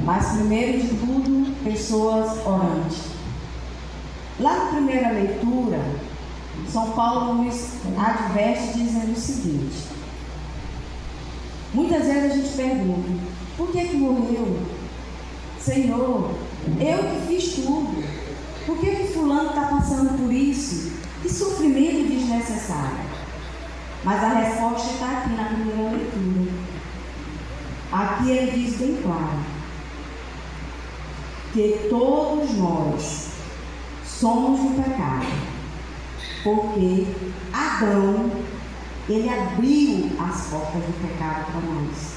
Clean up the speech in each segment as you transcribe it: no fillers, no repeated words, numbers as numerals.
mas primeiro de tudo, pessoas orantes. Lá na primeira leitura, São Paulo nos adverte dizendo o seguinte: muitas vezes a gente pergunta, por que morreu? Senhor, eu que fiz tudo, por que fulano está passando por isso? Que sofrimento desnecessário. Mas a resposta está aqui na primeira leitura. Aqui ele diz bem claro que todos nós somos do pecado, porque Adão, ele abriu as portas do pecado para nós.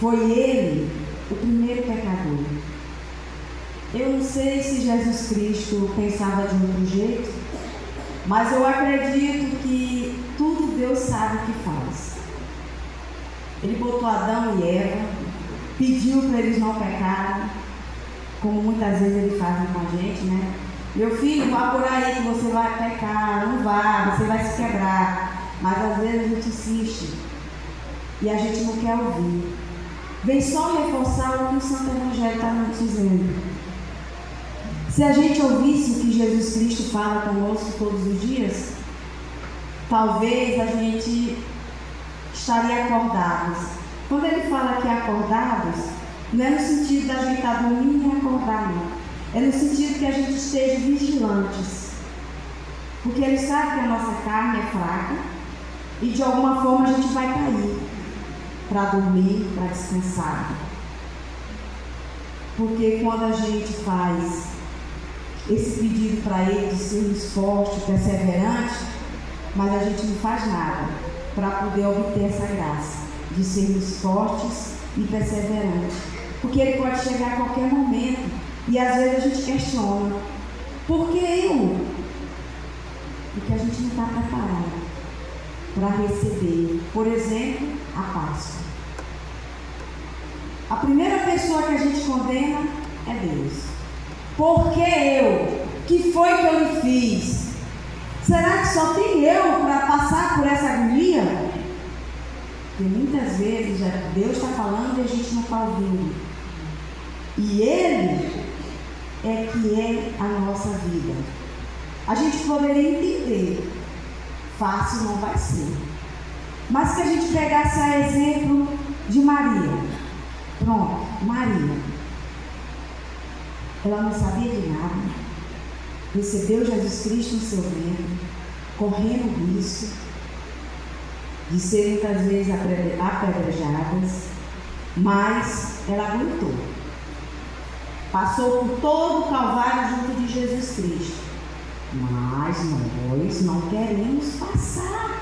Foi ele o primeiro pecador. Eu não sei se Jesus Cristo pensava de outro jeito, mas eu acredito que tudo Deus sabe o que faz. Ele botou Adão e Eva, pediu para eles não pecarem, como muitas vezes ele faz com a gente, né? Meu filho, vá por aí que você vai pecar, não vá, você vai se quebrar. Mas às vezes a gente insiste e a gente não quer ouvir. Vem só reforçar o que o Santo Evangelho está nos dizendo. Se a gente ouvisse o que Jesus Cristo fala conosco todos os dias, talvez a gente estaria acordados. Quando ele fala que acordados, não é no sentido da gente estar dormindo e acordar, não. É no sentido que a gente esteja vigilantes. Porque ele sabe que a nossa carne é fraca e de alguma forma a gente vai cair para dormir, para descansar. Porque quando a gente faz esse pedido para ele de sermos fortes, perseverantes, mas a gente não faz nada para poder obter essa graça de sermos fortes e perseverantes, porque ele pode chegar a qualquer momento e às vezes a gente questiona: por que eu? Porque a gente não está preparado para receber, por exemplo, a Páscoa. A primeira pessoa que a gente condena é Deus. Por que eu? Que foi que eu lhe fiz? Será que só tem eu para passar por essa agonia? Porque muitas vezes Deus está falando e a gente não está ouvindo. E Ele é que é a nossa vida. A gente poderia entender, fácil não vai ser. Mas se a gente pegasse a exemplo de Maria, pronto, Maria. Ela não sabia de nada, recebeu Jesus Cristo no seu ventre, correndo o risco de ser muitas vezes apedrejadas, mas ela aguentou. Passou por todo o Calvário junto de Jesus Cristo. Mas nós não queremos passar.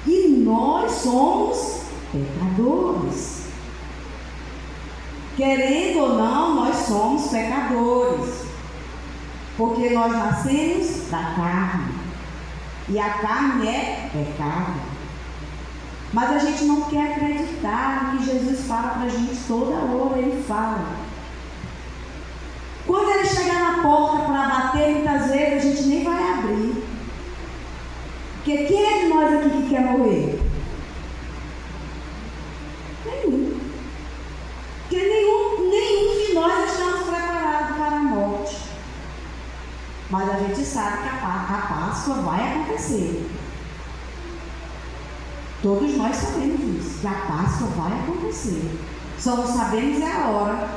E nós somos pecadores. Querendo ou não, nós somos pecadores. Porque nós nascemos da carne. E a carne é pecado. Mas a gente não quer acreditar no que Jesus fala para a gente toda hora. Ele fala. Quando ele chegar na porta para bater, muitas vezes a gente nem vai abrir. Porque quem é de nós aqui que quer morrer? Nenhum. Porque nenhum de nós estamos preparados para a morte. Mas a gente sabe que a Páscoa vai acontecer. Todos nós sabemos disso, que a Páscoa vai acontecer. Só não sabemos é a hora.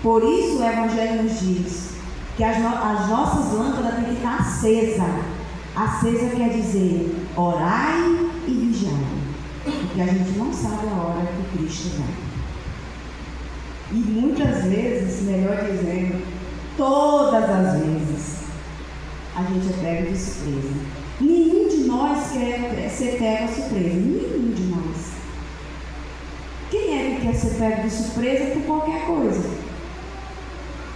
Por isso o Evangelho nos diz que as nossas lâmpadas têm que estar acesas. Acesa quer dizer orai e vigiai. Porque a gente não sabe a hora que Cristo vem. E muitas vezes, melhor dizendo, todas as vezes, a gente é pego de surpresa. Nenhum de nós quer ser pego de surpresa. Nenhum de nós. Quem é que quer ser pego de surpresa por qualquer coisa?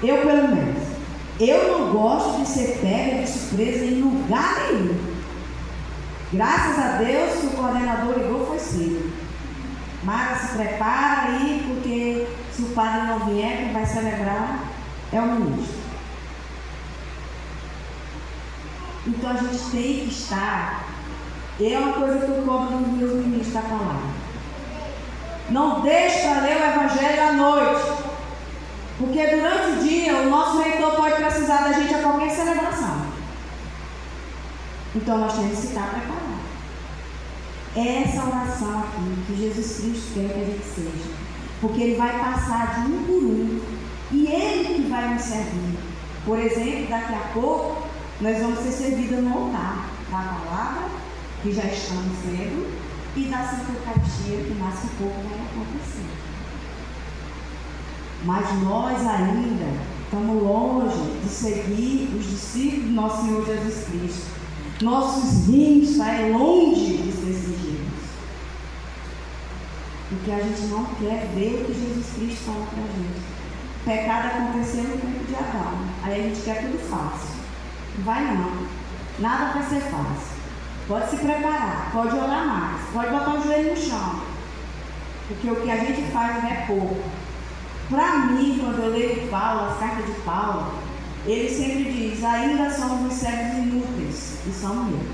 Eu, pelo menos. Eu não gosto de ser pega de surpresa em lugar nenhum. Graças a Deus que o coordenador ligou foi cedo. Mara, se prepara aí, porque se o padre não vier, quem vai celebrar é o ministro. Então a gente tem que estar. É uma coisa que eu cobro dos meus ministros da palavra. Não deixe para ler o Evangelho à noite. Porque durante o dia o nosso reitor pode precisar da gente a qualquer celebração. Então nós temos que estar preparados. Essa oração aqui que Jesus Cristo quer que a gente seja. Porque Ele vai passar de um por um. E Ele que vai nos servir. Por exemplo, daqui a pouco nós vamos ser servidos no altar da palavra, que já estamos sendo, e da Santa Eucaristia, que mais que pouco vai acontecer. Mas nós ainda estamos longe de seguir os discípulos do nosso Senhor Jesus Cristo. Nossos rins estão longe de ser seguidos. Porque a gente não quer ver o que Jesus Cristo fala para a gente. O pecado aconteceu no tempo de Adão. Aí a gente quer tudo fácil. Não vai não. Nada vai ser fácil. Pode se preparar, pode orar mais, pode botar o joelho no chão. Porque o que a gente faz não é pouco. Para mim, quando eu leio Paulo, as cartas de Paulo, ele sempre diz, ainda somos os servos inúteis. E são mesmo.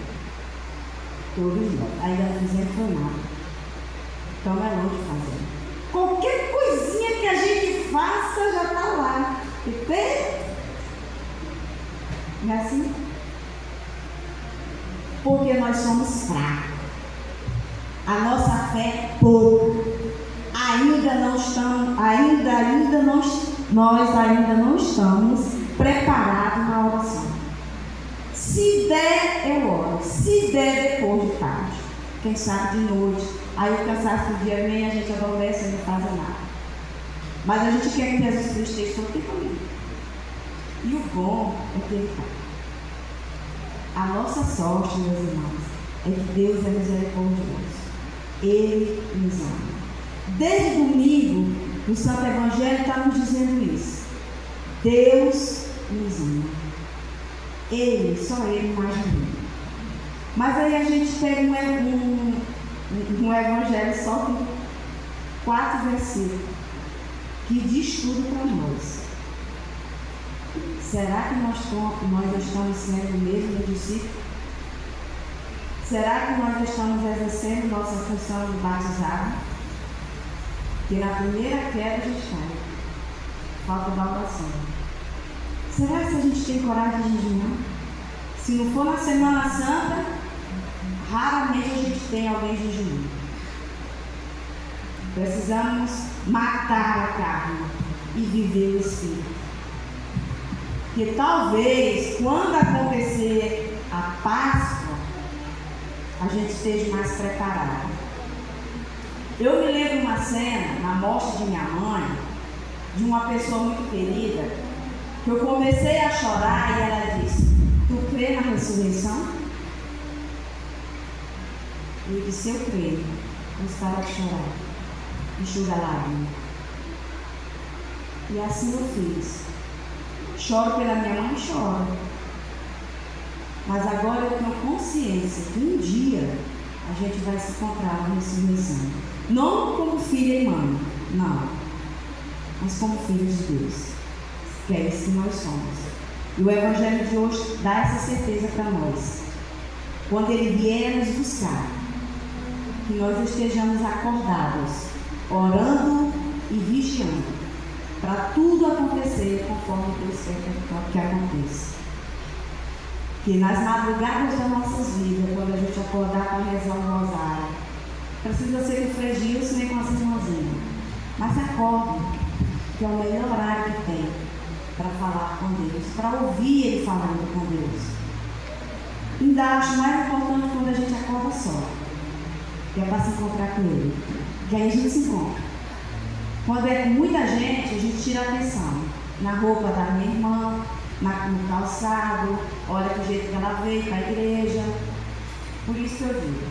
Todos nós. Ainda não fizemos foi nada. Então é longe de fazer. Qualquer coisinha que a gente faça já está lá. Não é assim? Porque nós somos fracos. A nossa fé é pouca. Nós ainda não estamos preparados na oração. Se der, eu oro. Se der, depois de tarde. Quem sabe de noite. Aí o cansaço do dia vem, a gente adormece e não faz nada. Mas a gente quer que Jesus Cristo esteja todo tempo comigo. E o bom é que Ele está. A nossa sorte, meus irmãos, é que Deus é misericordioso. Ele nos ama. Desde domingo, o Santo Evangelho está nos dizendo isso. Deus nos ama. Ele, só Ele mais ninguém. Mas aí a gente tem um Evangelho só com 4 versículos que diz tudo para nós. Será que nós estamos sendo mesmo discípulos? Será que nós estamos exercendo nossa função de batizado? Que na primeira queda a gente cai. Falta da oração. Será que a gente tem coragem de jejuar? Se não for na Semana Santa, raramente a gente tem alguém jejuando. Precisamos matar a carne e viver o Espírito. Que talvez, quando acontecer a Páscoa, a gente esteja mais preparado. Eu me lembro uma cena, na morte de minha mãe, de uma pessoa muito querida, que eu comecei a chorar e ela disse, tu crê na ressurreição? Eu disse, eu creio. Mas para de chorar. Enxuga a lágrima. E assim eu fiz. Choro pela minha mãe, choro. Mas agora eu tenho consciência que um dia a gente vai se encontrar na ressurreição. Não como filha e mãe, não. Mas como filhos de Deus. Que é isso que nós somos. E o Evangelho de hoje dá essa certeza para nós. Quando Ele vier nos buscar, que nós estejamos acordados, orando e vigiando, para tudo acontecer conforme Deus quer que aconteça. Que nas madrugadas das nossas vidas, quando a gente acordar para rezar o rosário, precisa ser com o Gilson nem com as irmãzinhas, mas acorde, que é o melhor horário que tem para falar com Deus, para ouvir Ele falando com Deus. Ainda acho mais importante quando a gente acorda só, que é para se encontrar com Ele, que aí a gente se encontra. Quando é com muita gente, a gente tira a atenção na roupa da minha irmã, no calçado, olha do jeito que ela veio para a igreja. Por isso que eu digo,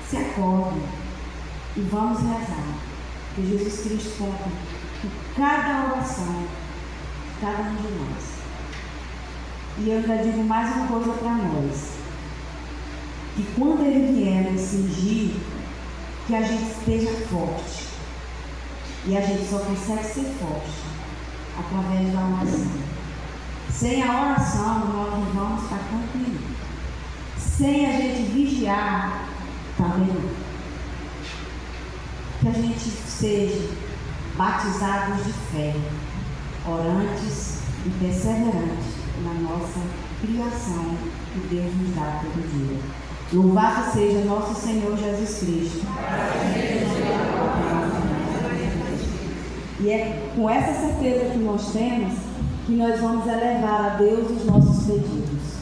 se acorde e vamos rezar, que Jesus Cristo conta com cada oração, cada um de nós. E eu ainda digo mais uma coisa para nós, que quando Ele vier nos cingir, que a gente esteja forte. E a gente só consegue ser forte através da oração. Sem a oração, nós não vamos estar tranquilos. Sem a gente vigiar, também não. que a gente seja batizados de fé, orantes e perseverantes na nossa criação que Deus nos dá todo dia. Louvado seja nosso Senhor Jesus Cristo. E é com essa certeza que nós temos que nós vamos elevar a Deus os nossos pedidos.